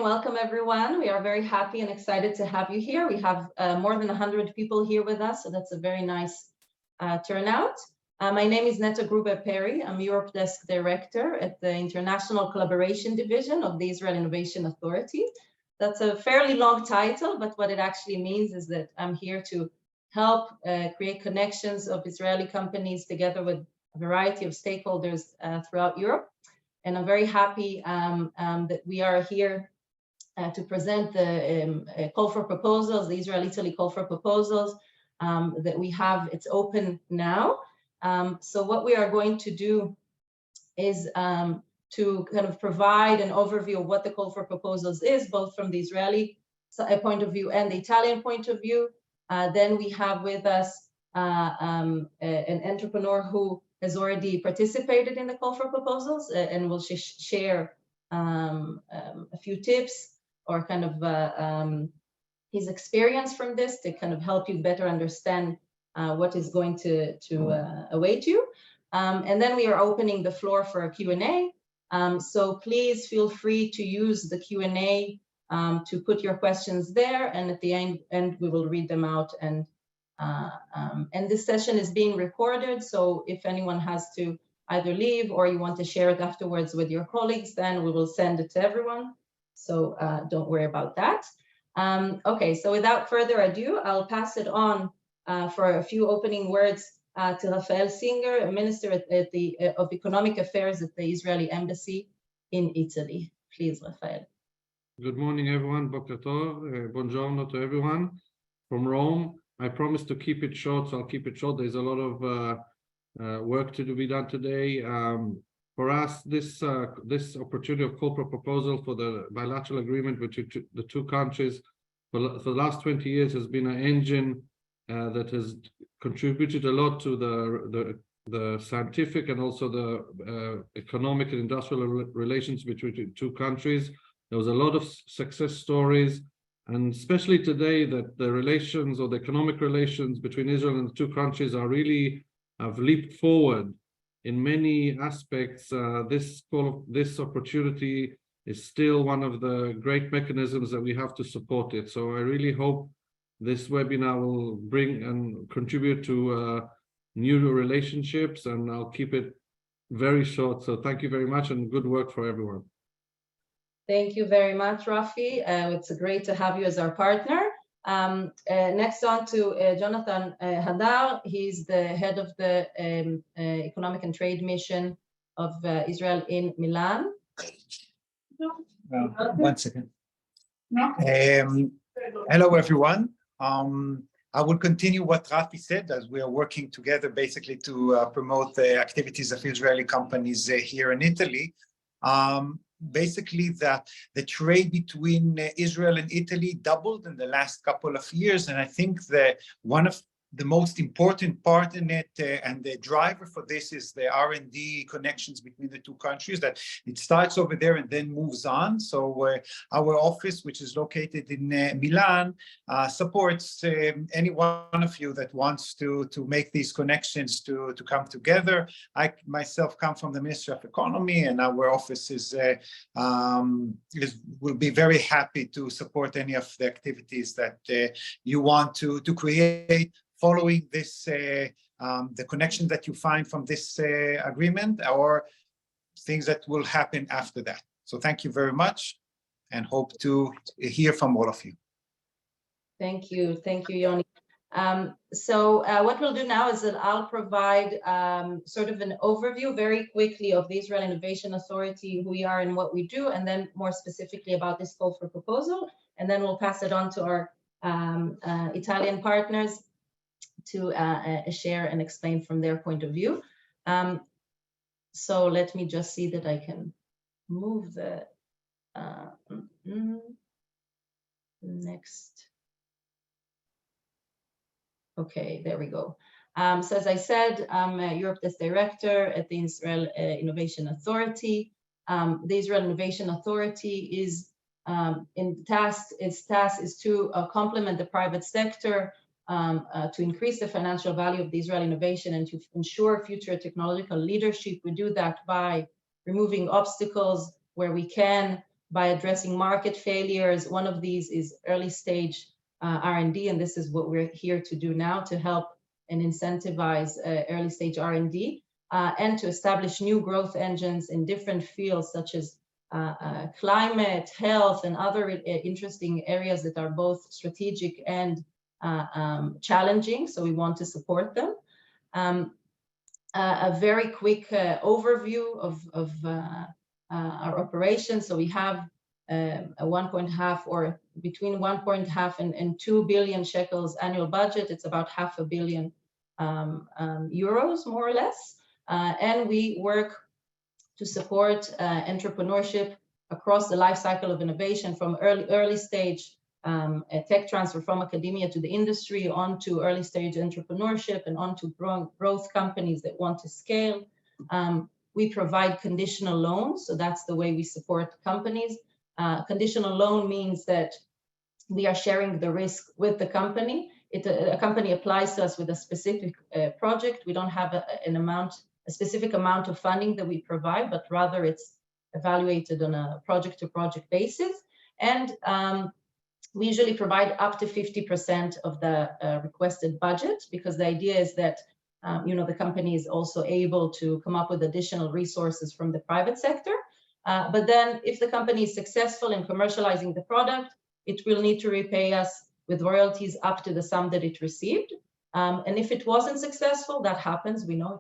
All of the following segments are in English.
Welcome everyone. We are very happy and excited to have you here. We have more than 100 people here with us, so that's a very nice turnout. My name is Netta Gruber-Perry. I'm Europe Desk Director at the International Collaboration Division of the Israel Innovation Authority. That's a fairly long title, but what it actually means is that I'm here to help create connections of Israeli companies together with a variety of stakeholders throughout Europe. And I'm very happy that we are here to present the call for proposals, the Israel-Italy call for proposals that we have. It's open now. So what we are going to do is to kind of provide an overview of what the call for proposals is, both from the Israeli point of view and the Italian point of view. Then we have with us an entrepreneur who has already participated in the call for proposals and will share a few tips or kind of his experience from this to kind of help you better understand what is going to await you. And then we are opening the floor for a Q&A. So please feel free to use the Q&A to put your questions there, and at the end we will read them out. And this session is being recorded, so if anyone has to either leave or you want to share it afterwards with your colleagues, then we will send it to everyone. So don't worry about that. Okay, so without further ado, I'll pass it on for a few opening words to Rafael Singer, a minister of Economic Affairs at the Israeli Embassy in Italy. Please, Rafael. Good morning, everyone. Boker tov, buongiorno to everyone from Rome. I promise to keep it short, so I'll keep it short. There's a lot of work to be done today. For us, this opportunity of call for proposal for the bilateral agreement between the two countries for the last 20 years has been an engine that has contributed a lot to the scientific and also the economic and industrial relations between the two countries. There was a lot of success stories, and especially today that the relations or the economic relations between Israel and the two countries are really have leaped forward in many aspects. This opportunity is still one of the great mechanisms that we have to support it. So I really hope this webinar will bring and contribute to new relationships, and I'll keep it very short. So thank you very much and good work for everyone. Thank you very much, Rafi. It's great to have you as our partner. Next on to Jonathan Hadar. He's the head of the Economic and Trade Mission of Israel in Milan. One second. Hello, everyone. I will continue what Rafi said, as we are working together basically to promote the activities of Israeli companies here in Italy. Basically that the trade between Israel and Italy doubled in the last couple of years, and I think that one of the most important part in it and the driver for this is the R&D connections between the two countries, that it starts over there and then moves on. So our office, which is located in Milan, supports any one of you that wants to make these connections to come together. I myself come from the Ministry of Economy, and our office will be very happy to support any of the activities that you want to create following this, the connection that you find from this agreement, or things that will happen after that. So thank you very much, and hope to hear from all of you. Thank you, Yoni. So what we'll do now is that I'll provide sort of an overview very quickly of the Israel Innovation Authority, who we are and what we do, and then more specifically about this call for proposal, and then we'll pass it on to our Italian partners to share and explain from their point of view. So let me just see that I can move the next. Okay, there we go. So as I said, I'm a Europe Desk Director at the Israel Innovation Authority. The Israel Innovation Authority is its task is to complement the private sector to increase the financial value of the Israel innovation and to ensure future technological leadership. We do that by removing obstacles where we can by addressing market failures. One of these is early stage R&D, and this is what we're here to do now, to help and incentivize early stage R&D and to establish new growth engines in different fields such as climate, health, and other interesting areas that are both strategic and challenging. So we want to support them. A very quick overview of our operations. So we have a 1.5 or between 1.5 and 2 billion shekels annual budget. It's about €500 million more or less. And we work to support entrepreneurship across the life cycle of innovation, from early stage tech transfer from academia to the industry, onto early stage entrepreneurship, and onto growth companies that want to scale. We provide conditional loans, so that's the way we support companies. Conditional loan means that we are sharing the risk with the company. A company applies to us with a specific project. We don't have a specific amount of funding that we provide, but rather it's evaluated on a project-to-project basis. And we usually provide up to 50% of the requested budget, because the idea is that the company is also able to come up with additional resources from the private sector. But then if the company is successful in commercializing the product, it will need to repay us with royalties up to the sum that it received. And if it wasn't successful, that happens. We know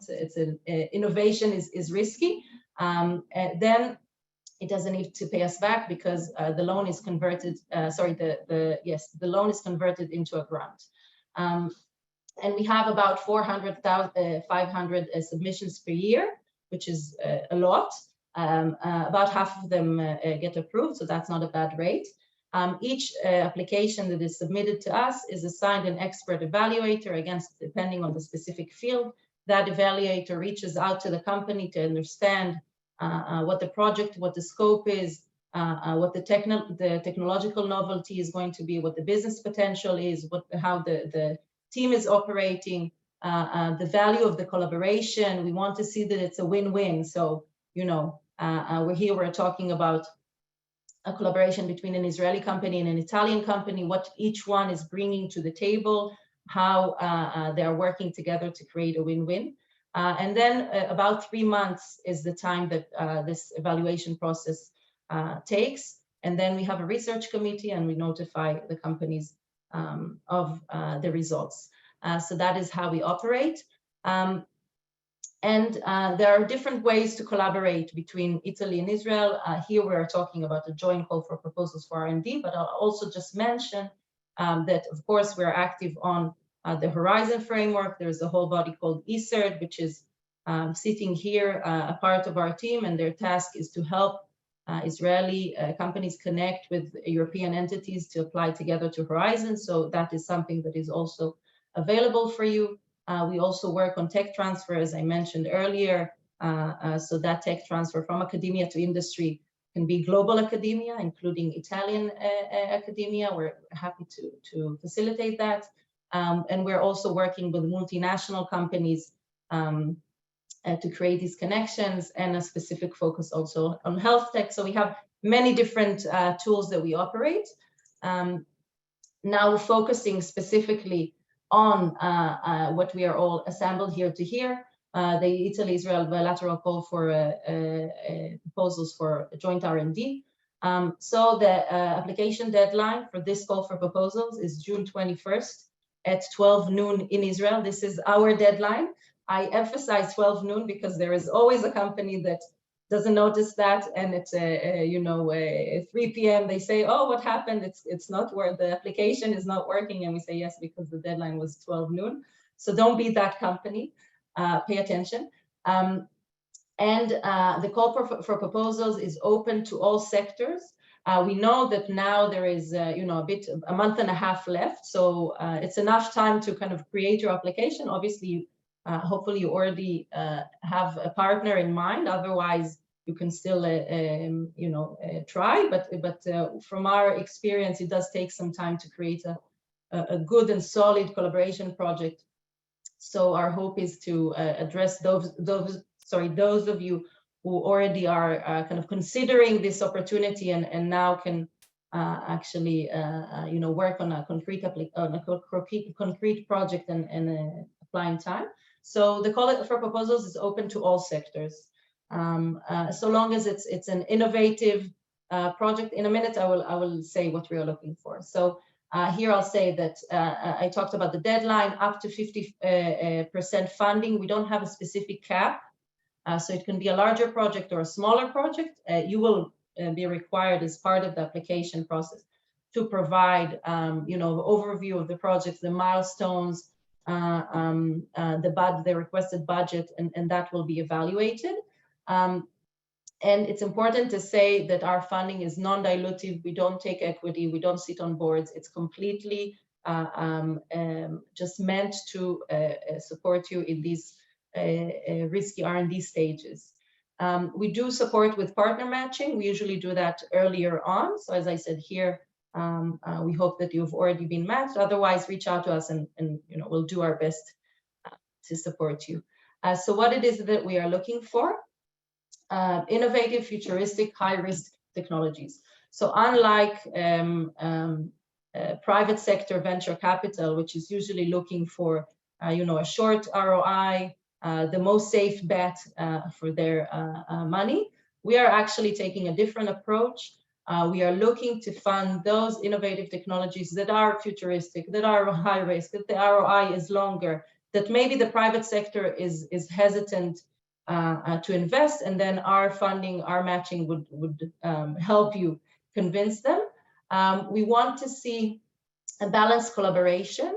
innovation is risky. Then it doesn't need to pay us back, because the loan is converted. The loan is converted into a grant. And we have about 500 submissions per year, which is a lot. About half of them get approved, so that's not a bad rate. Each application that is submitted to us is assigned an expert evaluator, depending on the specific field. That evaluator reaches out to the company to understand what the project, what the scope is, what the technological novelty is going to be, what the business potential is, how the team is operating, the value of the collaboration. We want to see that it's a win-win. So, we're talking about a collaboration between an Israeli company and an Italian company, what each one is bringing to the table, how they are working together to create a win-win. And then about 3 months is the time that this evaluation process takes. And then we have a research committee, and we notify the companies of the results. So that is how we operate. And there are different ways to collaborate between Italy and Israel. Here we are talking about a joint call for proposals for R&D, but I'll also just mention that, of course, we're active on the Horizon framework. There's a whole body called ESERD, which is sitting here, a part of our team, and their task is to help Israeli companies connect with European entities to apply together to Horizon. So that is something that is also available for you. We also work on tech transfer, as I mentioned earlier. So that tech transfer from academia to industry can be global academia, including Italian academia. We're happy to facilitate that. And we're also working with multinational companies to create these connections, and a specific focus also on health tech. So we have many different tools that we operate. Now focusing specifically on what we are all assembled here to hear, the Italy-Israel bilateral call for proposals for joint R&D. So the application deadline for this call for proposals is June 21st at 12 noon in Israel. This is our deadline. I emphasize 12 noon because there is always a company that doesn't notice that, and it's 3 p.m. they say, oh, what happened? It's not where the application is not working, and we say yes because the deadline was 12 noon. So don't be that company. Pay attention. And the call for proposals is open to all sectors. We know that now there is a month and a half left, so it's enough time to kind of create your application. Obviously, hopefully you already have a partner in mind. Otherwise, you can still try. But from our experience, it does take some time to create a good and solid collaboration project. So our hope is to address those of you who already are kind of considering this opportunity and now can actually work on a concrete project and apply in time. So the call for proposals is open to all sectors, so long as it's an innovative project. In a minute, I will say what we are looking for. So here I'll say that I talked about the deadline, up to 50% funding. We don't have a specific cap, so it can be a larger project or a smaller project. You will be required as part of the application process to provide, overview of the projects, the milestones, the requested budget, and that will be evaluated. And it's important to say that our funding is non-dilutive. We don't take equity. We don't sit on boards. It's completely just meant to support you in these risky R&D stages. We do support with partner matching. We usually do that earlier on. So as I said here, we hope that you've already been matched. Otherwise, reach out to us and we'll do our best to support you. So what it is that we are looking for? Innovative, futuristic, high-risk technologies. So unlike private sector venture capital, which is usually looking for a short ROI, the most safe bet for their money, we are actually taking a different approach. We are looking to fund those innovative technologies that are futuristic, that are high risk, that the ROI is longer, that maybe the private sector is hesitant to invest, and then our funding, our matching would help you convince them. We want to see a balanced collaboration.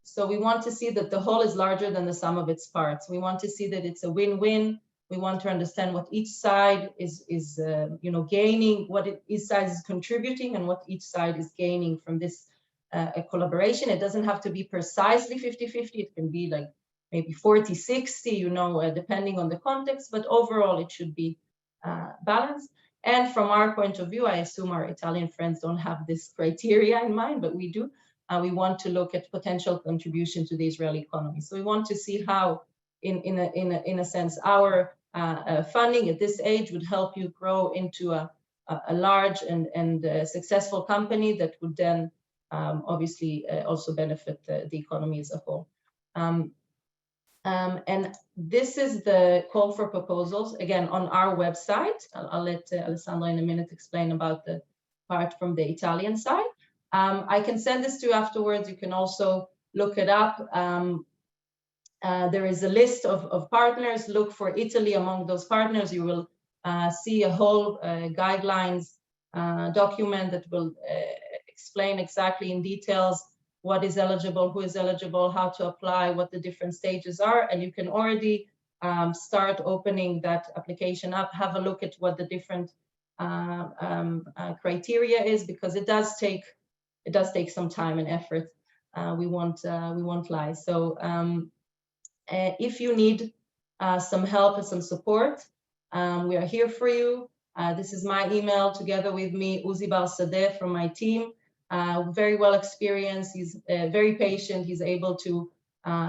So we want to see that the whole is larger than the sum of its parts. We want to see that it's a win-win. We want to understand what each side is gaining, what each side is contributing, and what each side is gaining from this collaboration. It doesn't have to be precisely 50-50. It can be like maybe 40-60, depending on the context, but overall it should be balanced. And from our point of view, I assume our Italian friends don't have this criteria in mind, but we do. We want to look at potential contribution to the Israeli economy. So we want to see how, in a sense, our funding at this age would help you grow into a large and successful company that would then obviously also benefit the economy as a whole. And this is the call for proposals, again, on our website. I'll let Alessandra in a minute explain about the part from the Italian side. I can send this to you afterwards. You can also look it up. There is a list of partners. Look for Italy among those partners. You will see a whole guidelines document that will explain exactly in details what is eligible, who is eligible, how to apply, what the different stages are. And you can already start opening that application up, have a look at what the different criteria is, because it does take some time and effort. We won't lie. So if you need some help and some support, we are here for you. This is my email together with me, Uzi Bar-Sadeh from my team. Very well experienced. He's very patient. He's able to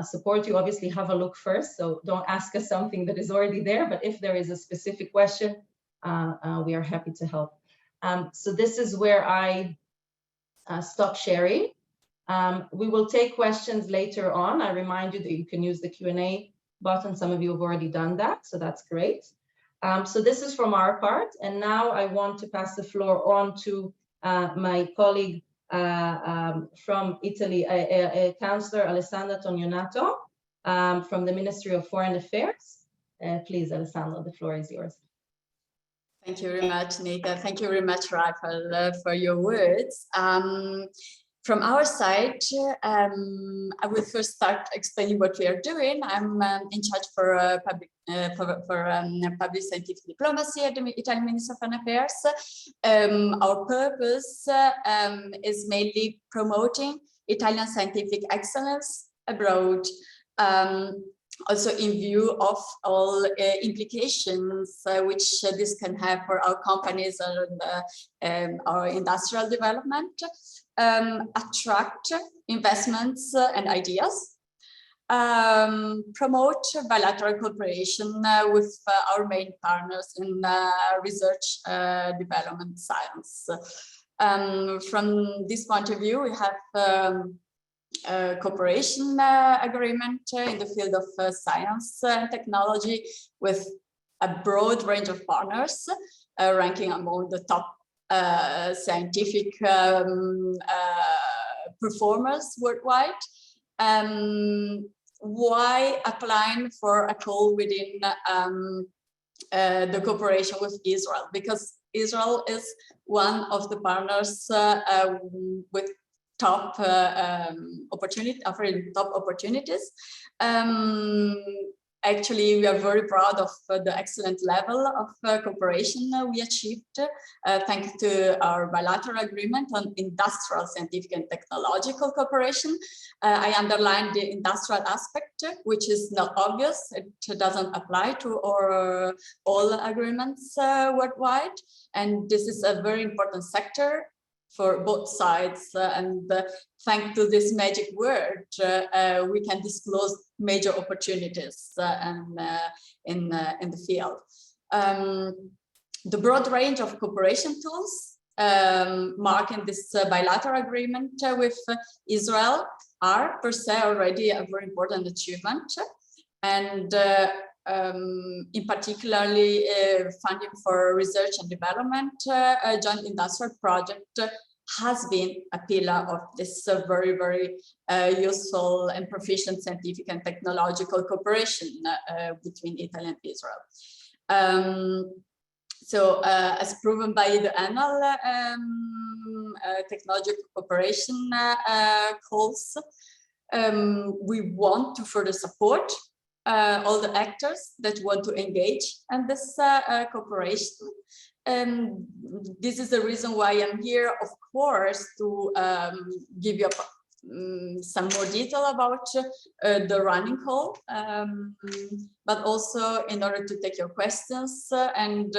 support you. Obviously, have a look first. So don't ask us something that is already there. But if there is a specific question, we are happy to help. So this is where I stop sharing. We will take questions later on. I remind you that you can use the Q&A button. Some of you have already done that, so that's great. So this is from our part. And now I want to pass the floor on to my colleague from Italy, Councillor Alessandra Tonionato from the Ministry of Foreign Affairs. Please, Alessandra, the floor is yours. Thank you very much, Nita. Thank you very much, Rafael, for your words. From our side, I will first start explaining what we are doing. I'm in charge for public scientific diplomacy at the Italian Ministry of Foreign Affairs. Our purpose is mainly promoting Italian scientific excellence abroad, also in view of all implications which this can have for our companies and our industrial development, attract investments and ideas, promote bilateral cooperation with our main partners in research, development, science. From this point of view, we have a cooperation agreement in the field of science and technology with a broad range of partners, ranking among the top scientific performers worldwide. Why applying for a call within the cooperation with Israel? Because Israel is one of the partners with top offering top opportunities. Actually, we are very proud of the excellent level of cooperation we achieved thanks to our bilateral agreement on industrial, scientific, and technological cooperation. I underlined the industrial aspect, which is not obvious. It doesn't apply to all agreements worldwide. And this is a very important sector for both sides, and thanks to this magic word, we can disclose major opportunities in the field. The broad range of cooperation tools marking this bilateral agreement with Israel are per se already a very important achievement, and in particularly funding for research and development, a joint industrial project has been a pillar of this very, very useful and proficient scientific and technological cooperation between Italy and Israel. So as proven by the annual technological cooperation calls, we want to further support all the actors that want to engage in this cooperation. This is the reason why I'm here, of course, to give you some more detail about the running call, but also in order to take your questions and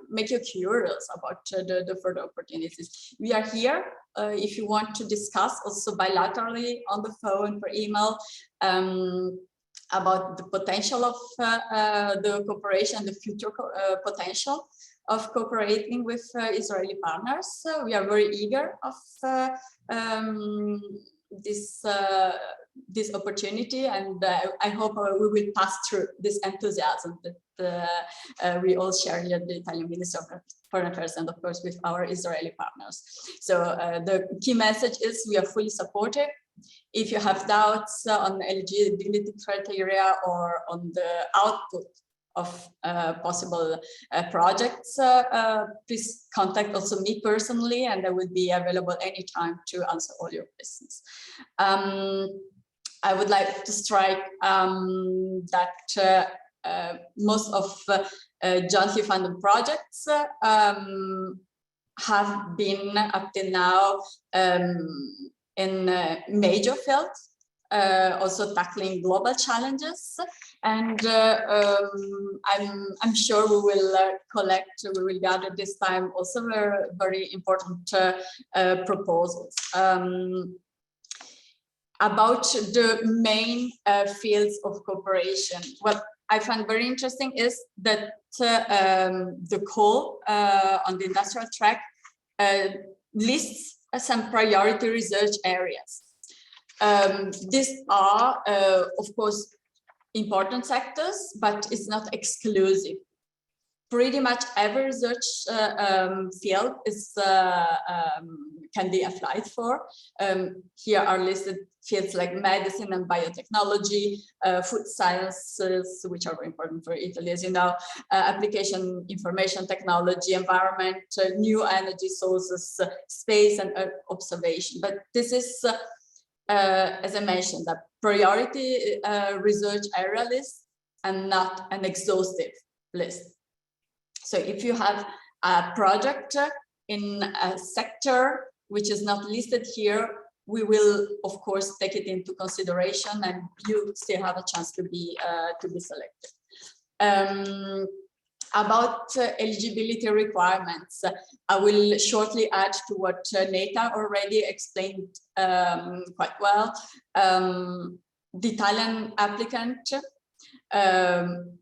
make you curious about the further opportunities. We are here if you want to discuss also bilaterally on the phone, per email, about the potential of the cooperation, the future potential of cooperating with Israeli partners. So we are very eager of this opportunity, and I hope we will pass through this enthusiasm that we all share here at the Italian Ministry of Foreign Affairs, and of course with our Israeli partners. So the key message is we are fully supportive. If you have doubts on eligibility criteria or on the output of possible projects, please contact also me personally, and I will be available anytime to answer all your questions. I would like to strike that most of jointly funded projects have been up till now in major fields, also tackling global challenges, and I'm sure we will gather this time also very important proposals. About the main fields of cooperation, what I find very interesting is that the call on the industrial track lists some priority research areas. These are, of course, important sectors, but it's not exclusive. Pretty much every research field is can be applied for. Here are listed fields like medicine and biotechnology, food sciences, which are very important for Italy, as you know, application information technology, environment, new energy sources, space, and observation. But this is, as I mentioned, a priority research area list and not an exhaustive list. So if you have a project in a sector which is not listed here, we will, of course, take it into consideration, and you still have a chance to be selected. About eligibility requirements, I will shortly add to what Neta already explained quite well. the Italian applicant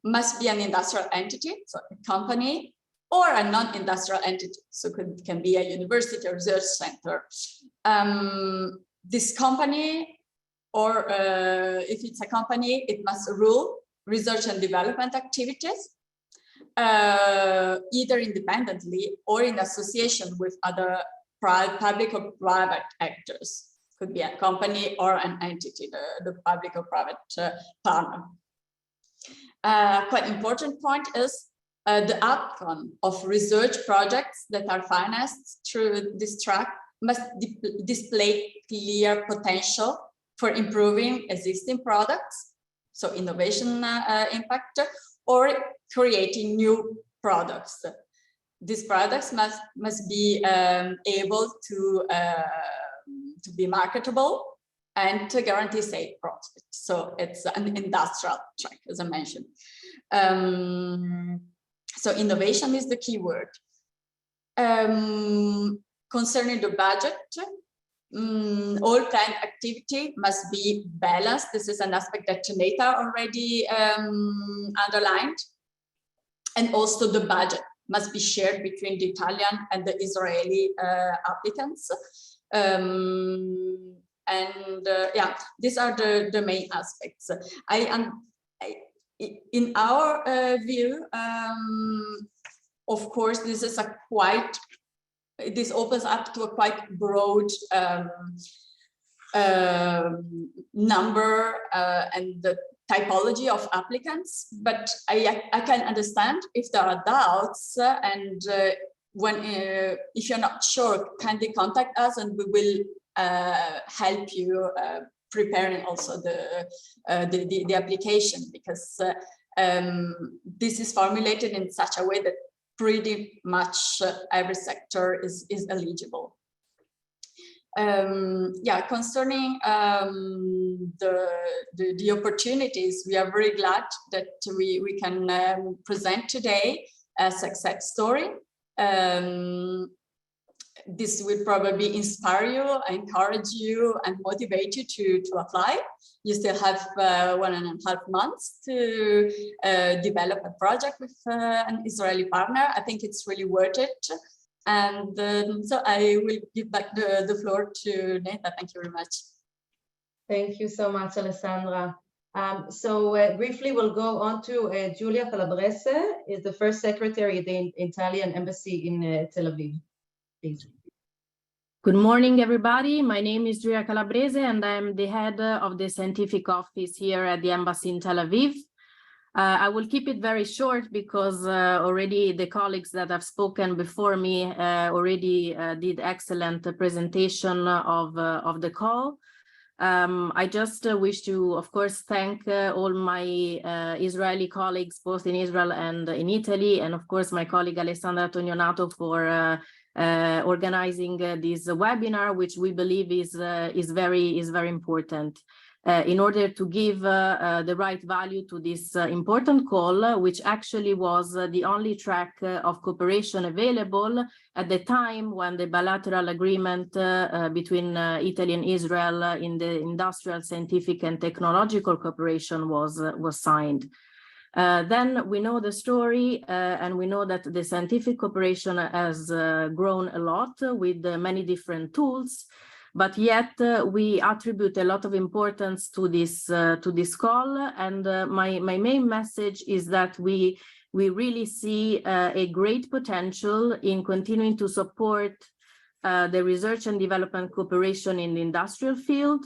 must be an industrial entity, so a company, or a non-industrial entity, so it can be a university or research center. This company, or if it's a company, it must rule research and development activities, either independently or in association with other public or private actors. Could be a company or an entity, the public or private partner. Quite important point is the outcome of research projects that are financed through this track must display clear potential for improving existing products, so innovation impact, or creating new products. These products must be able to be marketable and to guarantee safe profit. So it's an industrial track, as I mentioned. So innovation is the key word. Concerning the budget, all planned activity must be balanced. This is an aspect that Neta already underlined. And also the budget must be shared between the Italian and the Israeli applicants. Yeah, these are the main aspects. In our view, of course, this is this opens up to a quite broad number and the typology of applicants, but I can understand if there are doubts, and if you're not sure, kindly contact us and we will help you preparing also the application, because this is formulated in such a way that pretty much every sector is eligible. Yeah, concerning the opportunities, we are very glad that we can present today a success story. This will probably inspire you, encourage you, and motivate you to apply. You still have 1.5 months to develop a project with an Israeli partner. I think it's really worth it. And so I will give back the floor to Neta. Thank you very much. Thank you so much, Alessandra. So briefly, we'll go on to Giulia Calabrese, is the first secretary at the Italian Embassy in Tel Aviv. Please. Good morning, everybody. My name is Giulia Calabrese, and I'm the head of the scientific office here at the Embassy in Tel Aviv. I will keep it very short because already the colleagues that have spoken before me already did excellent presentation of the call. I just wish to, of course, thank all my Israeli colleagues, both in Israel and in Italy, and of course my colleague Alessandra Tonionato for organizing this webinar, which we believe is very important. In order to give the right value to this important call, which actually was the only track of cooperation available at the time when the bilateral agreement between Italy and Israel in the industrial, scientific, and technological cooperation was signed. Then we know the story, and we know that the scientific cooperation has grown a lot with many different tools. But yet we attribute a lot of importance to this call, and my main message is that we really see a great potential in continuing to support the research and development cooperation in the industrial field,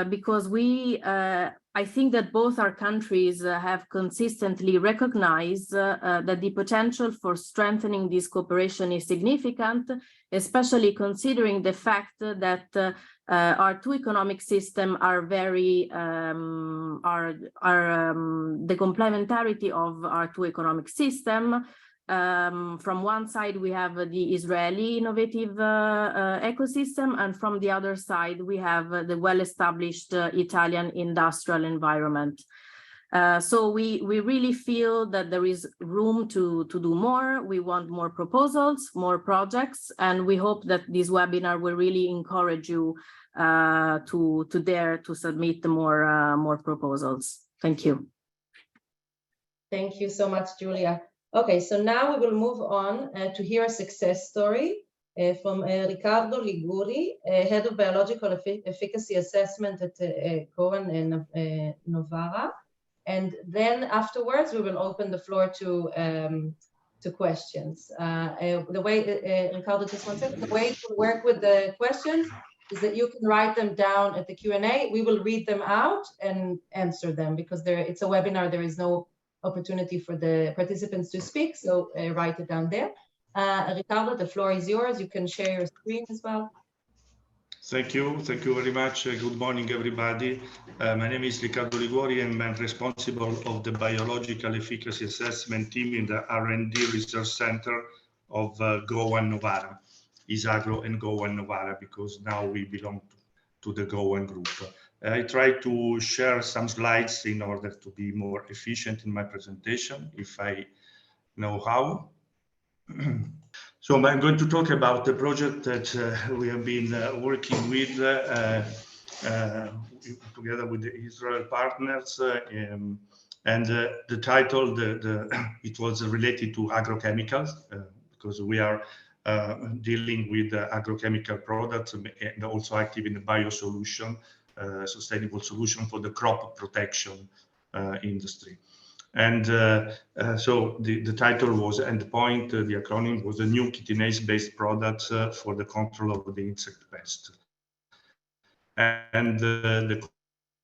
because I think that both our countries have consistently recognized that the potential for strengthening this cooperation is significant, especially considering the fact that our two economic systems are very, the complementarity of our two economic systems. From one side, we have the Israeli innovative ecosystem, and from the other side, we have the well-established Italian industrial environment. So we really feel that there is room to do more. We want more proposals, more projects, and we hope that this webinar will really encourage you to dare to submit more proposals. Thank you. Thank you so much, Julia. Okay, so now we will move on to hear a success story from Riccardo Liguri, Head of Biological Efficacy Assessment at Cohen and Novara. And then afterwards, we will open the floor to questions. The way, Ricardo, just one second, the way to work with the questions is that you can write them down at the Q&A. We will read them out and answer them because it's a webinar. There is no opportunity for the participants to speak, so write it down there. Ricardo, the floor is yours. You can share your screen as well. Thank you very much. Good morning, everybody. My name is Riccardo Liguri, and I'm responsible of the Biological Efficacy Assessment team in the R&D Research Center of Gowan Novara, Isagro and Gowan Novara, because now we belong to the Gowan group. I try to share some slides in order to be more efficient in my presentation, if I know how. So I'm going to talk about the project that we have been working with together with the Israel partners, and the title, it was related to agrochemicals, because we are dealing with agrochemical products and also active in the biosolution, sustainable solution for the crop protection industry. And so the title was, and the point, the acronym was the new chitinase-based products for the control of the insect pest. And the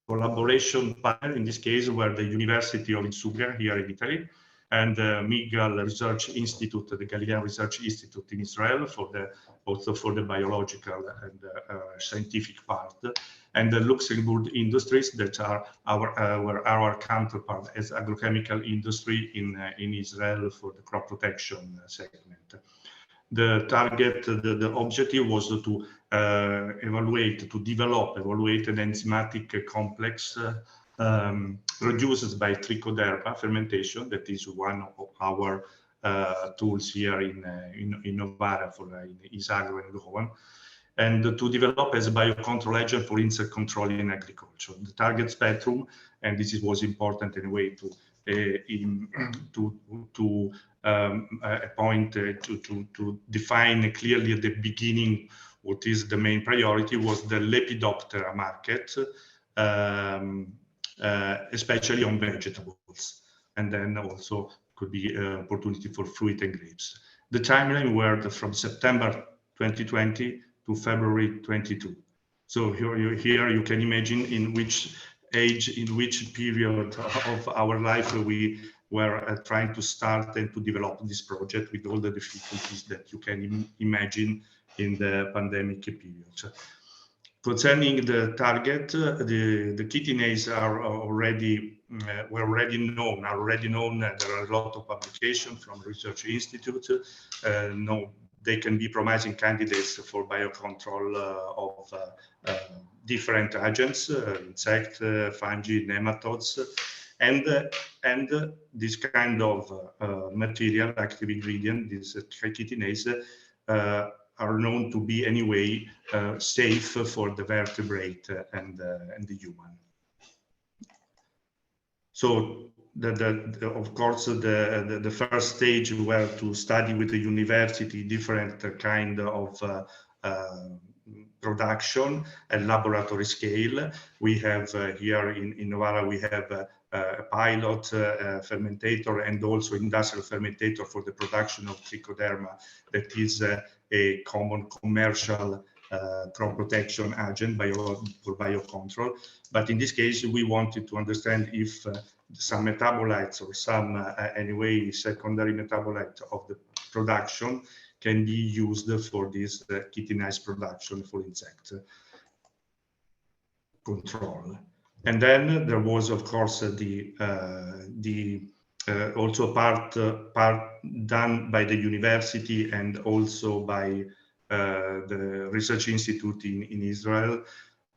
collaboration partner in this case were the University of Insubria here in Italy, and MIGAL Research Institute, the Galilean Research Institute in Israel, also for the biological and scientific part, and the Luxembourg Industries that are our counterpart as agrochemical industry in Israel for the crop protection segment. The target, the objective was to develop an enzymatic complex produced by trichoderma fermentation. That is one of our tools here in Novara for Isagro and Gowan, and to develop as a biocontrol agent for insect control in agriculture. The target spectrum, and this was important in a way to define clearly at the beginning what is the main priority, was the Lepidoptera market, especially on vegetables, and then also could be opportunity for fruit and grapes. The timeline were from September 2020 to February 22. So here you can imagine in which age, in which period of our life we were trying to start and to develop this project with all the difficulties that you can imagine in the pandemic period. Concerning the target, the chitinase were already known. There are a lot of publications from research institutes. They can be promising candidates for biocontrol of different agents, insect, fungi, nematodes, and this kind of material, active ingredient, this chitinase, are known to be anyway safe for the vertebrate and the human. So of course the first stage were to study with the university different kind of production at laboratory scale. We have here in Novara, we have a pilot fermentator and also industrial fermentator for the production of trichoderma. That is a common commercial crop protection agent for biocontrol. But in this case, we wanted to understand if some metabolites or some anyway secondary metabolite of the production can be used for this chitinase production for insect control. And then there was, of course, also part done by the university and also by the research institute in Israel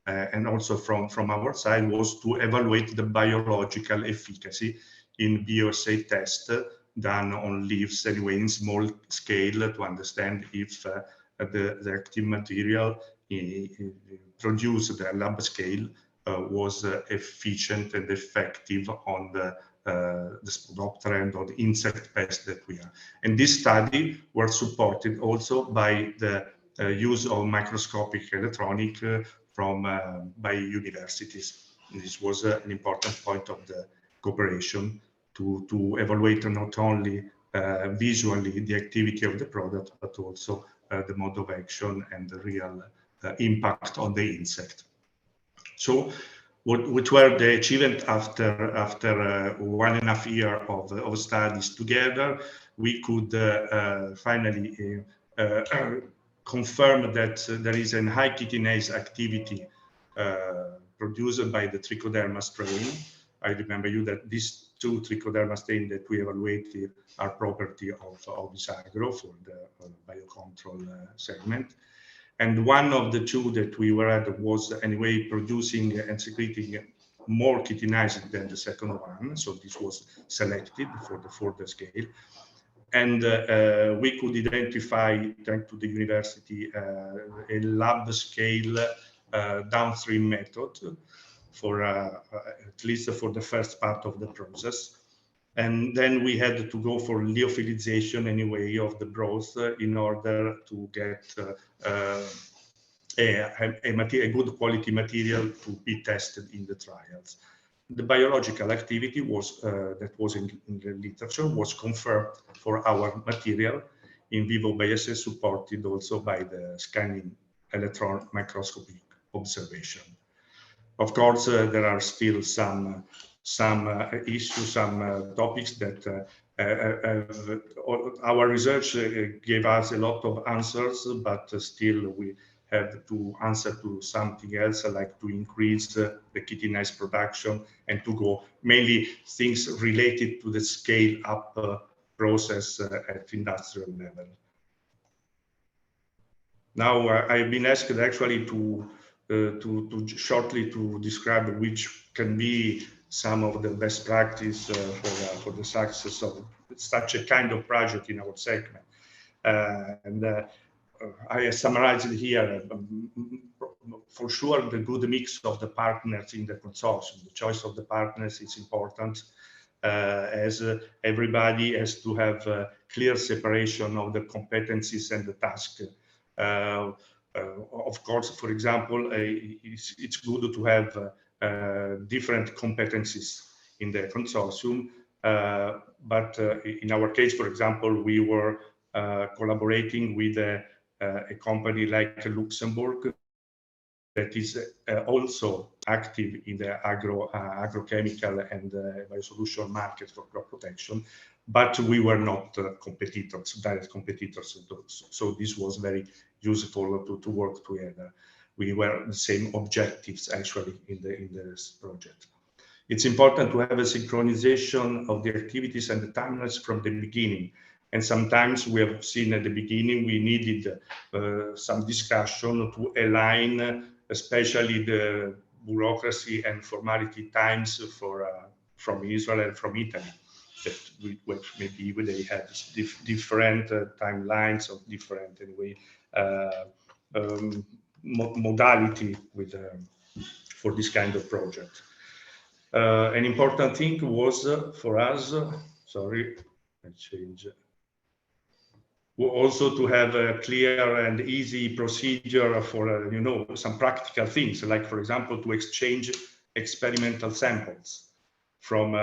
and also from our side, was to evaluate the biological efficacy in bioassay test done on leaves, anyway, in small scale, to understand if the active material produced at lab scale was efficient and effective on the Spodoptera and on the insect pest that we are. And this study was supported also by the use of microscopic electronic by universities. And this was an important point of the cooperation to evaluate not only visually the activity of the product, but also the mode of action and the real impact on the insect. So what were the achievements after 1.5 years of studies together? We could finally confirm that there is a high chitinase activity produced by the Trichoderma strain. I remember you that these two Trichoderma strains that we evaluated are property of Isagro for the biocontrol segment. And one of the two that we were at was anyway producing and secreting more chitinase than the second one. So this was selected for the further scale. And we could identify, thanks to the university, a lab scale downstream method for at least for the first part of the process. And then we had to go for lyophilization anyway of the broth in order to get a good quality material to be tested in the trials. The biological activity was that was in the literature was confirmed for our material in vivo bioassay, supported also by the scanning electron microscopic observation. Of course, there are still some issues, some topics that our research gave us a lot of answers, but still we have to answer to something else, like to increase the chitinase production and to go mainly things related to the scale up process at industrial level. Now I've been asked actually to shortly to describe which can be some of the best practice for the success of such a kind of project in our segment. I summarized here, for sure, the good mix of the partners in the consortium. The choice of the partners is important, as everybody has to have a clear separation of the competencies and the task. Of course, for example, it's good to have different competencies in the consortium, but in our case, for example, we were collaborating with a company like Luxembourg that is also active in the agrochemical and biosolution market for crop protection, but we were not competitors, direct competitors. So this was very useful to work together. We were the same objectives actually in this project. It's important to have a synchronization of the activities and the timelines from the beginning. And sometimes we have seen at the beginning we needed some discussion to align, especially the bureaucracy and formality times from Israel and from Italy. That maybe they had different timelines of different anyway modality for this kind of project. An important thing was for us. Sorry, I change. Also to have a clear and easy procedure for some practical things, like for example to exchange experimental samples. From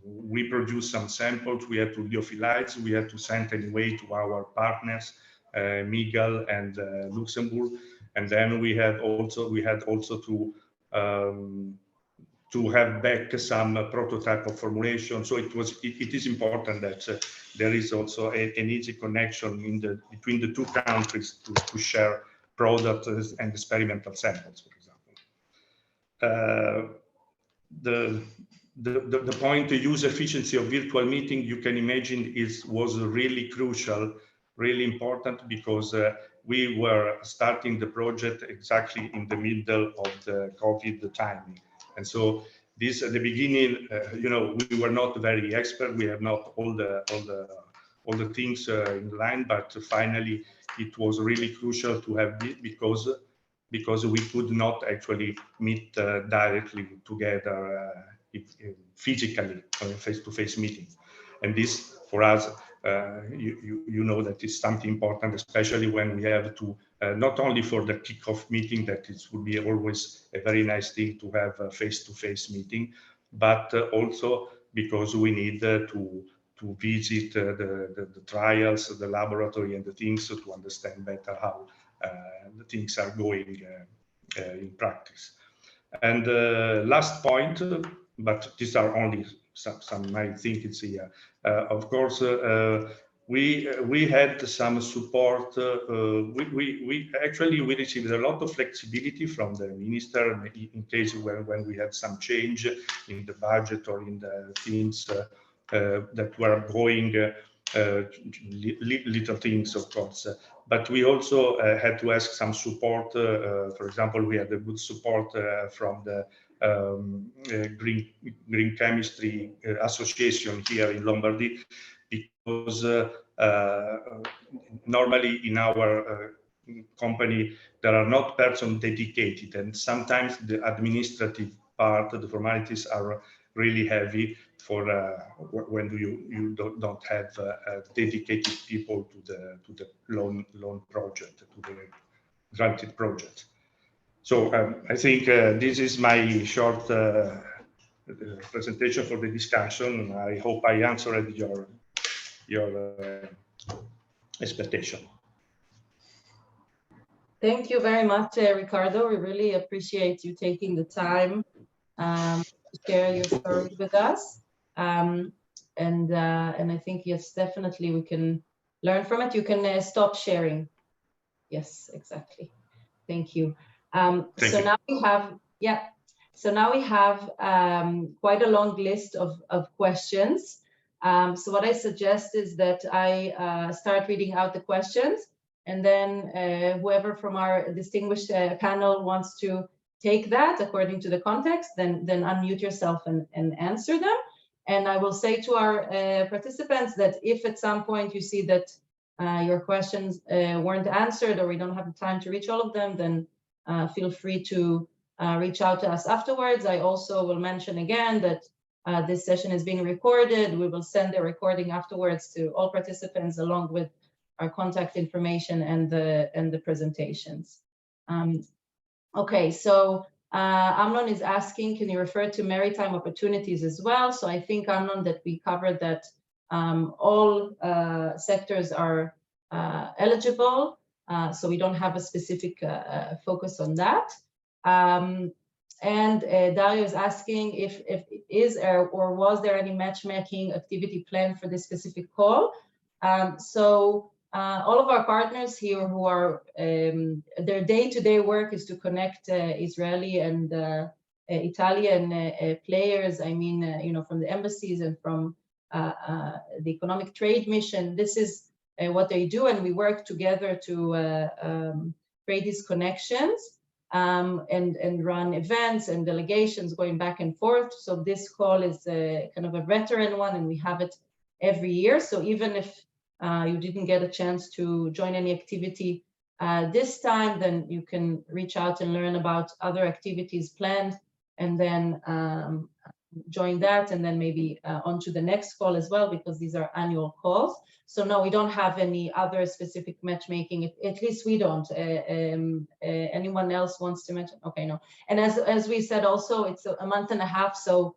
we produce some samples, we had to lyophilize, we had to send anyway to our partners, Miguel and Luxembourg, and then we had also to have back some prototype of formulation. So it is important that there is also an easy connection between the two countries to share products and experimental samples, for example. The point to use efficiency of virtual meeting, you can imagine, was really crucial, really important, because we were starting the project exactly in the middle of the COVID timing. And so this at the beginning, you know, we were not very expert. We have not all the things in line, but finally it was really crucial to have this because we could not actually meet directly together physically on a face-to-face meeting. And this for us, you know, that is something important, especially when we have to, not only for the kickoff meeting, that it would be always a very nice thing to have a face-to-face meeting, but also because we need to visit the trials, the laboratory and the things to understand better how the things are going in practice. And last point, but these are only some I think it's here. Of course, we had some support. We actually received a lot of flexibility from the minister in case when we had some change in the budget or in the things that were going little things, of course. But we also had to ask some support. For example, we had a good support from the Green Chemistry Association here in Lombardy, because normally in our company there are not persons dedicated, and sometimes the administrative part, the formalities are really heavy for when you don't have dedicated people to the loan project, to the granted project. So I think this is my short presentation for the discussion. I hope I answered your expectation. Thank you very much, Ricardo. We really appreciate you taking the time to share your story with us. And I think, yes, definitely we can learn from it. You can stop sharing. Yes, exactly. Thank you. So now we have, so now we have quite a long list of questions. So what I suggest is that I start reading out the questions, and then whoever from our distinguished panel wants to take that according to the context, then unmute yourself and answer them. And I will say to our participants that if at some point you see that your questions weren't answered, or we don't have the time to reach all of them, then feel free to reach out to us afterwards. I also will mention again that this session is being recorded. We will send the recording afterwards to all participants along with our contact information and the presentations. Okay, so Amnon is asking, can you refer to maritime opportunities as well? So I think, Amnon, that we covered that all sectors are eligible, so we don't have a specific focus on that. And Dario is asking if is or was there any matchmaking activity planned for this specific call? So all of our partners here who are, their day-to-day work is to connect Israeli and Italian players, I mean, you know, from the embassies and from the economic trade mission. This is what they do, and we work together to create these connections and run events and delegations going back and forth. So this call is kind of a veteran one, and we have it every year. So even if you didn't get a chance to join any activity this time, then you can reach out and learn about other activities planned, and then join that, and then maybe on to the next call as well, because these are annual calls. So no, we don't have any other specific matchmaking, at least we don't. Anyone else wants to mention? Okay, no. And as we said also, it's a month and a half, so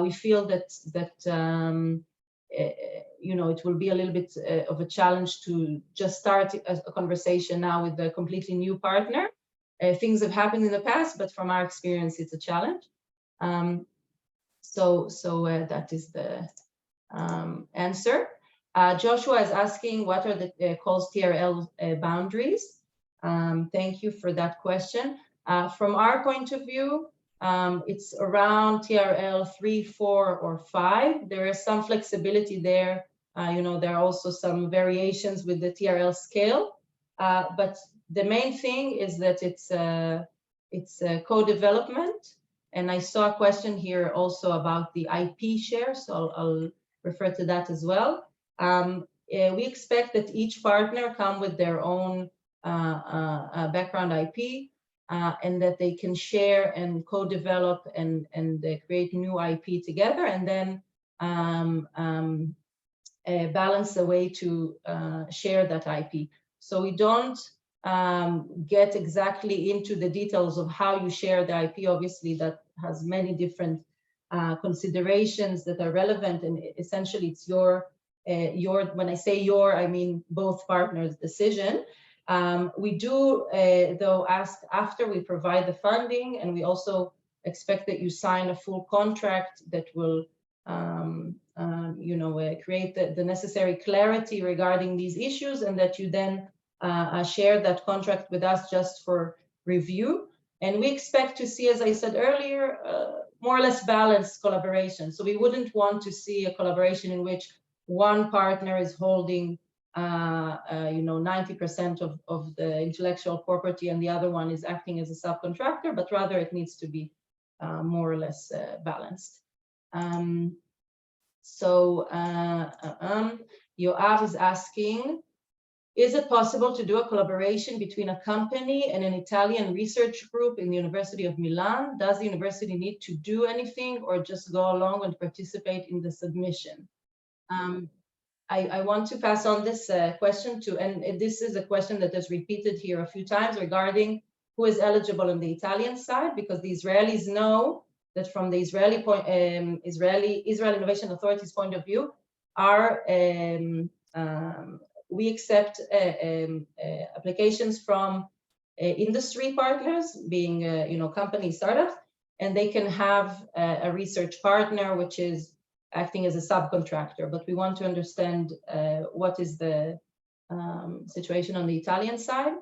we feel that you know, it will be a little bit of a challenge to just start a conversation now with a completely new partner. Things have happened in the past, but from our experience, it's a challenge. So that is the answer. Joshua is asking, what are the calls TRL boundaries? Thank you for that question. From our point of view, it's around TRL 3, 4, or 5. There is some flexibility there. You know, there are also some variations with the TRL scale. but the main thing is that it's co-development. And I saw a question here also about the IP share, so I'll refer to that as well. We expect that each partner come with their own background IP, and that they can share and co-develop and create new IP together, and then balance a way to share that IP. So we don't get exactly into the details of how you share the IP. Obviously, that has many different considerations that are relevant, and essentially it's your, when I say your, I mean both partners' decision. We do, though, ask after we provide the funding, and we also expect that you sign a full contract that will create the necessary clarity regarding these issues, and that you then share that contract with us just for review. And we expect to see, as I said earlier, more or less balanced collaboration. So we wouldn't want to see a collaboration in which one partner is holding 90% of the intellectual property and the other one is acting as a subcontractor, but rather it needs to be more or less balanced. Yoav is asking, is it possible to do a collaboration between a company and an Italian research group in the University of Milan? Does the university need to do anything or just go along and participate in the submission? I want to pass on this question to, and this is a question that is repeated here a few times regarding who is eligible on the Italian side, because the Israelis know that from the Israel Innovation Authority's point of view, we accept applications from industry partners, being company startups, and they can have a research partner which is acting as a subcontractor. But we want to understand what is the situation on the Italian side.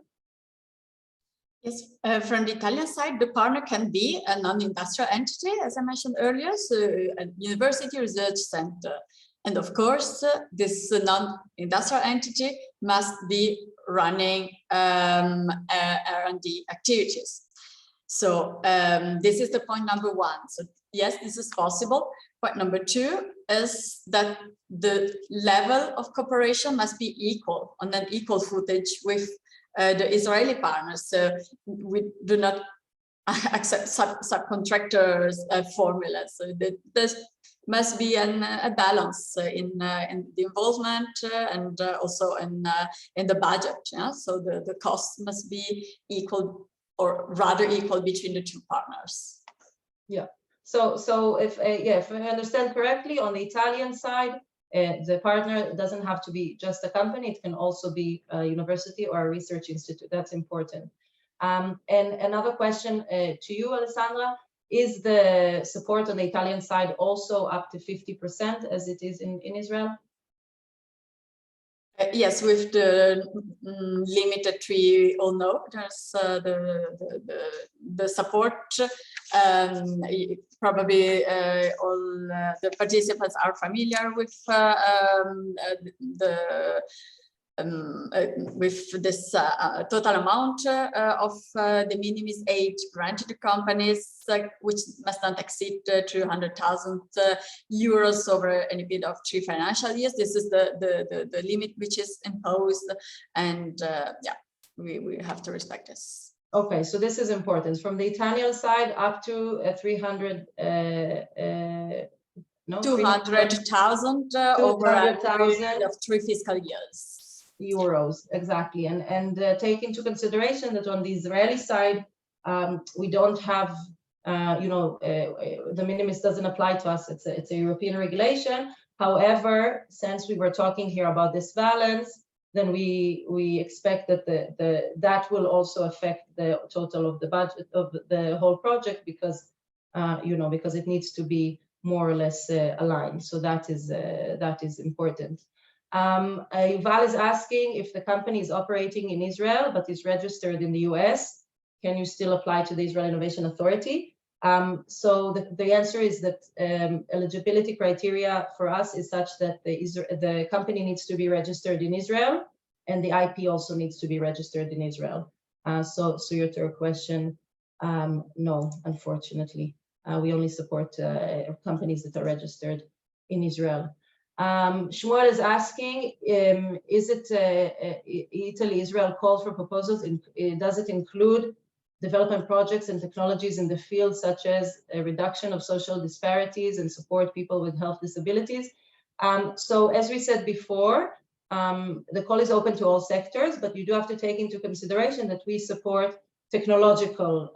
Yes, from the Italian side, the partner can be a non-industrial entity, as I mentioned earlier, so a university research center. And of course, this non-industrial entity must be running R&D activities. So this is the point number one. So yes, this is possible. Point number two is that the level of cooperation must be equal, on an equal footage with the Israeli partners. So we do not accept subcontractors formulas. So this must be a balance in the involvement and also in the budget. Yeah? So the cost must be equal, or rather equal, between the two partners. Yeah. So if I understand correctly, on the Italian side, the partner doesn't have to be just a company; it can also be a university or a research institute. That's important. And another question to you, Alessandra. Is the support on the Italian side also up to 50% as it is in Israel? Yes, with the limited we all know, there's the support. Probably all the participants are familiar with this total amount of the minimis aid granted to companies, which must not exceed 200,000 euros over any period of 3 financial years. This is the limit which is imposed, and we have to respect this. Okay, so this is important. From the Italian side, up to 200,000 over a period of 3 fiscal years. Euros, exactly. And take into consideration that on the Israeli side, we don't have, the minimis doesn't apply to us. It's a European regulation. However, since we were talking here about this balance, then we expect that that will also affect the total of the budget of the whole project, because because it needs to be more or less aligned. So that is important. Yuval is asking if the company is operating in Israel but is registered in the US, can you still apply to the Israel Innovation Authority? So the answer is that eligibility criteria for us is such that the company needs to be registered in Israel, and the IP also needs to be registered in Israel. So your third question, no, unfortunately. We only support companies that are registered in Israel. Shmuel is asking, is it Italy-Israel call for proposals? Does it include development projects and technologies in the field, such as a reduction of social disparities and support people with health disabilities? So as we said before, the call is open to all sectors, but you do have to take into consideration that we support technological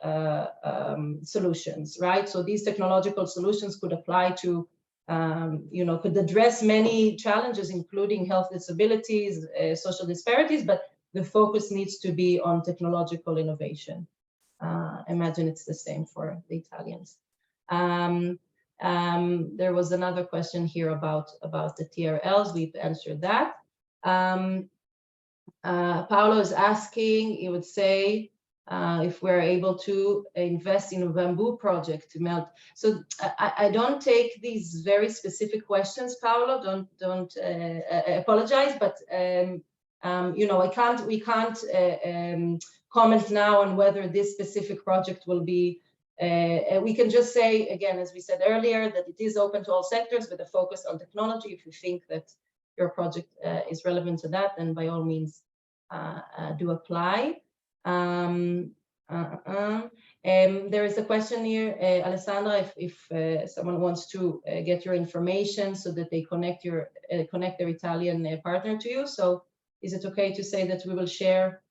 solutions, right? So these technological solutions could apply to, could address many challenges, including health disabilities, social disparities, but the focus needs to be on technological innovation. Imagine it's the same for the Italians. There was another question here about the TRLs. We've answered that. Paolo is asking, he would say, if we're able to invest in a bamboo project to melt. So I don't take these very specific questions, Paolo. Don't apologize, but we can't comment now on whether this specific project will be. We can just say again, as we said earlier, that it is open to all sectors with a focus on technology. If you think that your project is relevant to that, then by all means do apply. There is a question here, Alessandra, if someone wants to get your information so that they connect their Italian partner to you. So is it okay to say that we will share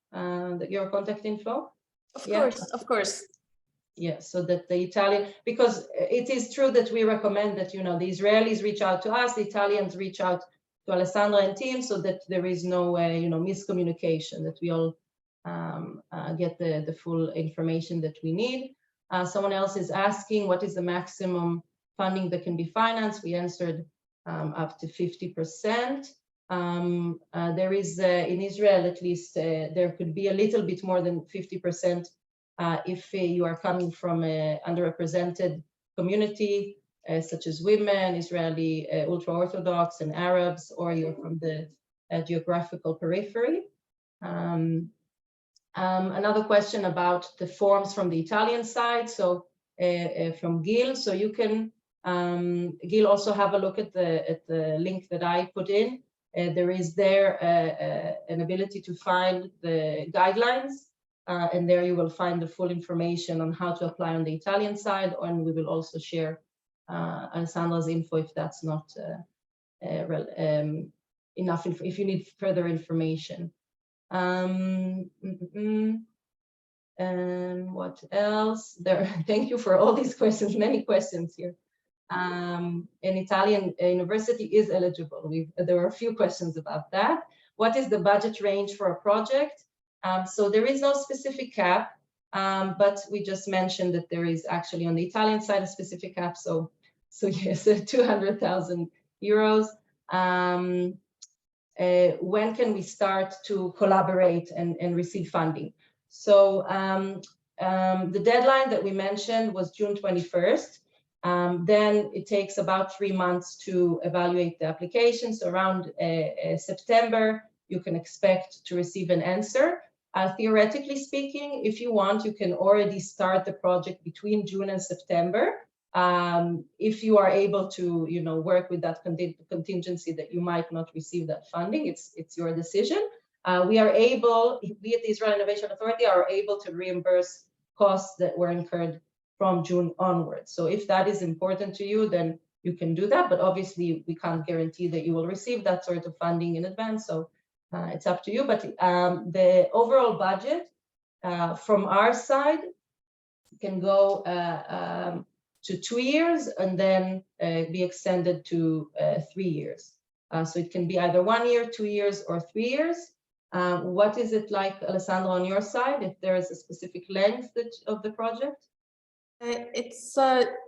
your contact info? Of course. Yeah, so that the Italian, because it is true that we recommend that, the Israelis reach out to us, the Italians reach out to Alessandra and team, so that there is no, miscommunication, that we all get the full information that we need. Someone else is asking, what is the maximum funding that can be financed? We answered up to 50%. There is, in Israel at least, there could be a little bit more than 50% if you are coming from an underrepresented community, such as women, Israeli ultra-Orthodox and Arabs, or you're from the geographical periphery. Another question about the forms from the Italian side, so from Gil. So you can, Gil, also have a look at the link that I put in. There is an ability to find the guidelines, and there you will find the full information on how to apply on the Italian side, and we will also share Alessandra's info if that's not enough, if you need further information. What else? Thank you for all these questions, many questions here. An Italian university is eligible. There were a few questions about that. What is the budget range for a project? So there is no specific cap, but we just mentioned that there is actually on the Italian side a specific cap. So yes, 200,000 euros. When can we start to collaborate and receive funding? So the deadline that we mentioned was June 21st. Then it takes about 3 months to evaluate the applications. Around September, you can expect to receive an answer. Theoretically speaking, if you want, you can already start the project between June and September. If you are able to, work with that contingency that you might not receive that funding, it's your decision. We at the Israel Innovation Authority are able to reimburse costs that were incurred from June onwards. So if that is important to you, then you can do that. But obviously, we can't guarantee that you will receive that sort of funding in advance. So it's up to you. But the overall budget from our side can go to 2 years and then be extended to 3 years. So it can be either 1 year, 2 years, or 3 years. What is it like, Alessandra, on your side, if there is a specific length of the project? It's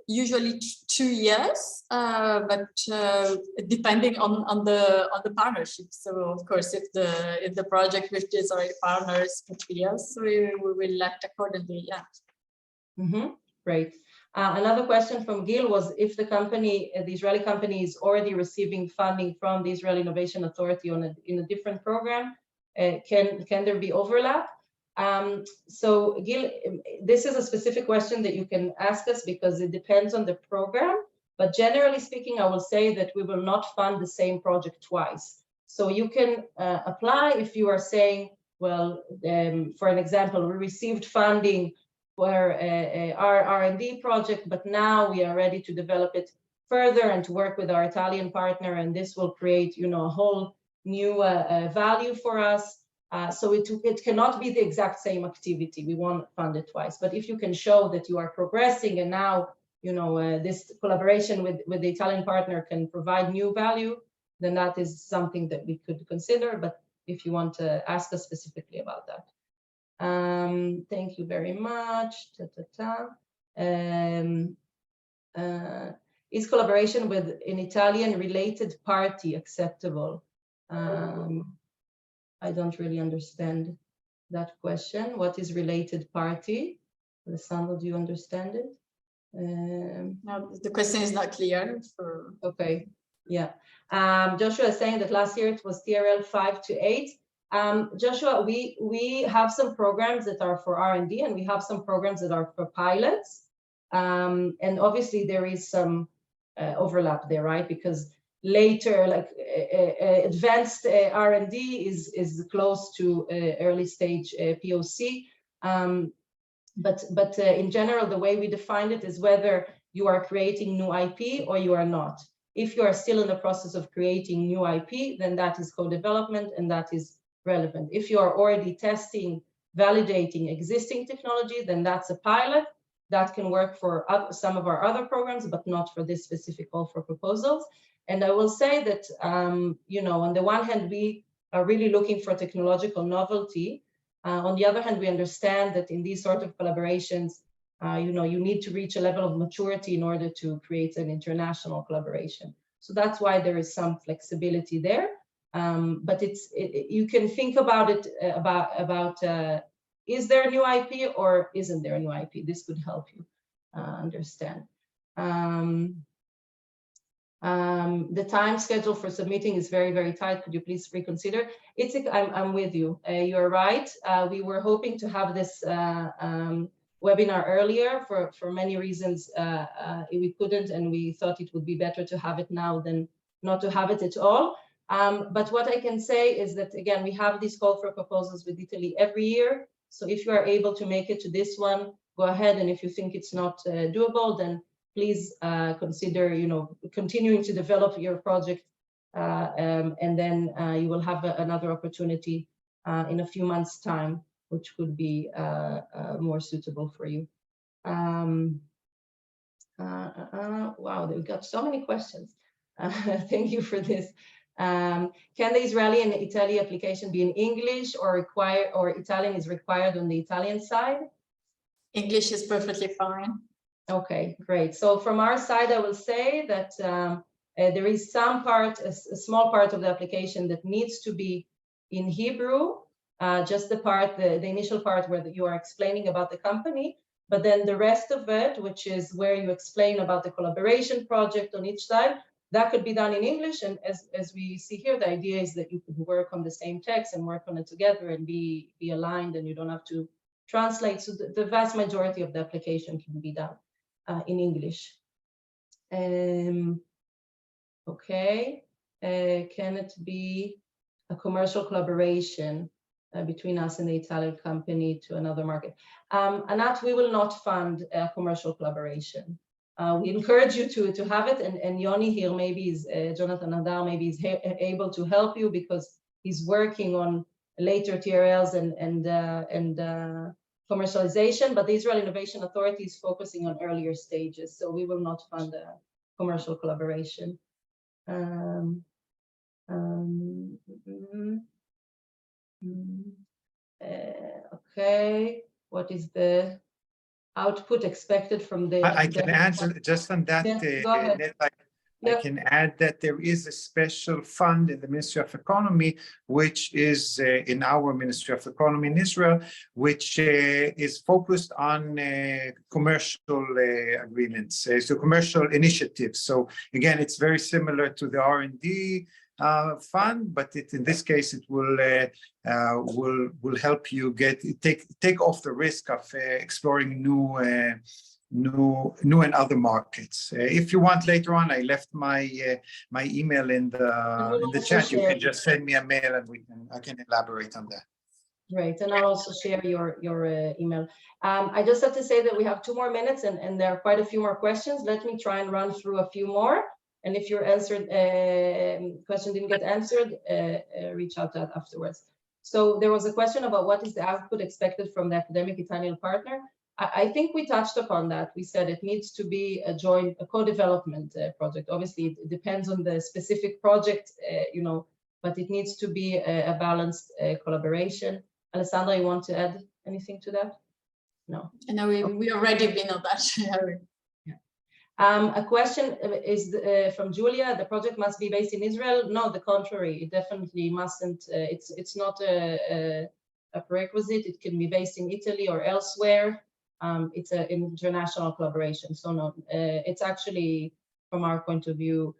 usually 2 years, but depending on the partnership. So of course, if the project with the Israeli partners for 3 years, we will act accordingly. Yeah. Great. Another question from Gil was if the Israeli company is already receiving funding from the Israel Innovation Authority in a different program, can there be overlap? So Gil, this is a specific question that you can ask us because it depends on the program. But generally speaking, I will say that we will not fund the same project twice. So you can apply if you are saying, well, for an example, we received funding for our R&D project, but now we are ready to develop it further and to work with our Italian partner, and this will create, you know, a whole new value for us. So it cannot be the exact same activity. We won't fund it twice. But if you can show that you are progressing and now, you know, this collaboration with the Italian partner can provide new value, then that is something that we could consider. But if you want to ask us specifically about that. Thank you very much. Is collaboration with an Italian related party acceptable? I don't really understand that question. What is related party? Alessandro, do you understand it? No, the question is not clear. Okay, yeah. Joshua is saying that last year it was TRL 5 to 8. Joshua, we have some programs that are for R&D and we have some programs that are for pilots. And obviously there is some overlap there, right? Because later, like advanced R&D is close to early stage POC. But in general, the way we define it is whether you are creating new IP or you are not. If you are still in the process of creating new IP, then that is co-development and that is relevant. If you are already testing, validating existing technology, then that's a pilot. That can work for some of our other programs, but not for this specific call for proposals. And I will say that, you know, on the one hand, we are really looking for technological novelty. On the other hand, we understand that in these sort of collaborations, you know, you need to reach a level of maturity in order to create an international collaboration. So that's why there is some flexibility there. But you can think about it about is there a new IP or isn't there a new IP? This could help you understand. The time schedule for submitting is very, very tight. Could you please reconsider? I'm with you. You're right. We were hoping to have this webinar earlier. For many reasons, we couldn't, and we thought it would be better to have it now than not to have it at all. But what I can say is that, again, we have these call for proposals with Italy every year. So if you are able to make it to this one, go ahead. And if you think it's not doable, then please consider, you know, continuing to develop your project, and then you will have another opportunity in a few months' time, which could be more suitable for you. Wow, we've got so many questions. Thank you for this. Can the Israeli and Italian application be in English or Italian is required on the Italian side? English is perfectly fine. Okay, great. So from our side, I will say that there is some part, a small part of the application that needs to be in Hebrew, just the initial part where you are explaining about the company, but then the rest of it, which is where you explain about the collaboration project on each side, that could be done in English. And as we see here, the idea is that you could work on the same text and work on it together and be aligned, and you don't have to translate. So the vast majority of the application can be done in English. Okay, can it be a commercial collaboration between us and the Italian company to another market? Anat, we will not fund a commercial collaboration. We encourage you to have it, and Yoni here maybe is, Jonathan Hadar maybe is able to help you because he's working on later TRLs and commercialization, but the Israel Innovation Authority is focusing on earlier stages, so we will not fund a commercial collaboration. Okay, what is the output expected from the... I can answer just on that. Yeah, I can add that there is a special fund in the Ministry of Economy, which is in our Ministry of Economy in Israel, which is focused on commercial agreements, so commercial initiatives. So again, it's very similar to the R&D fund, but in this case it will help you take off the risk of exploring new and other markets. If you want, later on, I left my email in the chat. You can just send me a mail and I can elaborate on that. Great, and I'll also share your email. I just have to say that we have 2 more minutes, and there are quite a few more questions. Let me try and run through a few more, and if your question didn't get answered, reach out to us afterwards. So there was a question about what is the output expected from the academic Italian partner. I think we touched upon that. We said it needs to be a co-development project. Obviously, it depends on the specific project, but it needs to be a balanced collaboration. Alessandra, you want to add anything to that? No. No, we already been on that. A question is from Julia. The project must be based in Israel. No, the contrary. It definitely mustn't. It's not a prerequisite. It can be based in Italy or elsewhere. It's an international collaboration. So no, it's actually, from our point of view,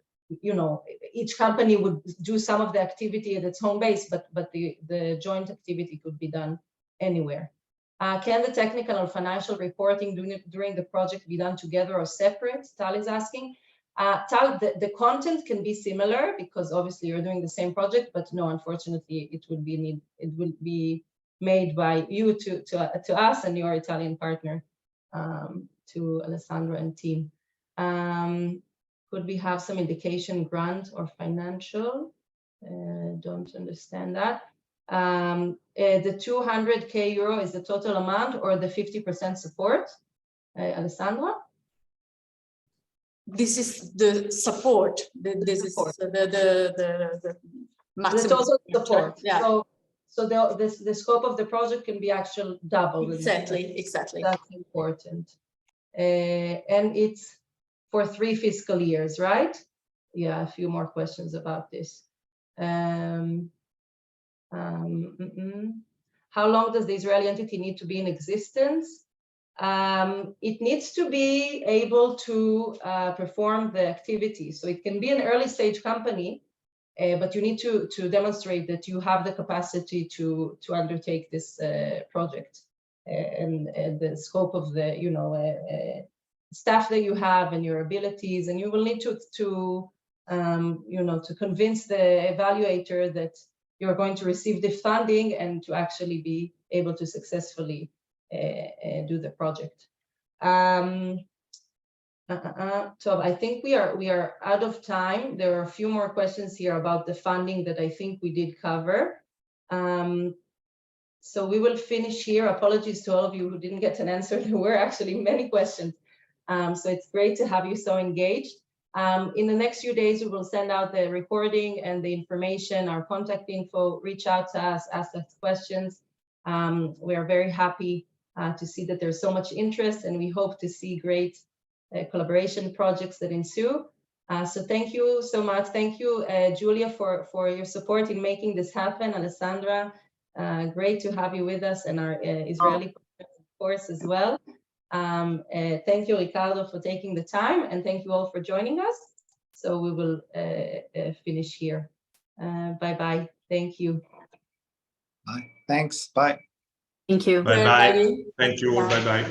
each company would do some of the activity at its home base, but the joint activity could be done anywhere. Can the technical or financial reporting during the project be done together or separate? Tal is asking. Tal, the content can be similar because obviously you're doing the same project, but no, unfortunately, it would be made by you to us and your Italian partner, to Alessandra and team. Could we have some indication, grant or financial? Don't understand that. The 200K euro is the total amount or the 50% support? Alessandra? This is the support. This is the maximum. The total support. Yeah. So the scope of the project can be actually double. Exactly. That's important. And it's for 3 fiscal years, right? Yeah, a few more questions about this. How long does the Israeli entity need to be in existence? It needs to be able to perform the activity. So it can be an early stage company, but you need to demonstrate that you have the capacity to undertake this project and the scope of the staff that you have and your abilities, and you will need to convince the evaluator that you're going to receive the funding and to actually be able to successfully do the project. So I think we are out of time. There are a few more questions here about the funding that I think we did cover. So we will finish here. Apologies to all of you who didn't get an answer. There were actually many questions. So it's great to have you so engaged. In the next few days, we will send out the recording and the information, our contact info. Reach out to us, ask us questions. We are very happy to see that there's so much interest, and we hope to see great collaboration projects that ensue. So thank you so much. Thank you, Julia, for your support in making this happen. Alessandra, great to have you with us, and our Israeli partners, of course, as well. Thank you, Ricardo, for taking the time, and thank you all for joining us. So we will finish here. Bye-bye. Thank you. Bye. Thanks. Bye. Thank you. Bye-bye. Thank you. Bye-bye.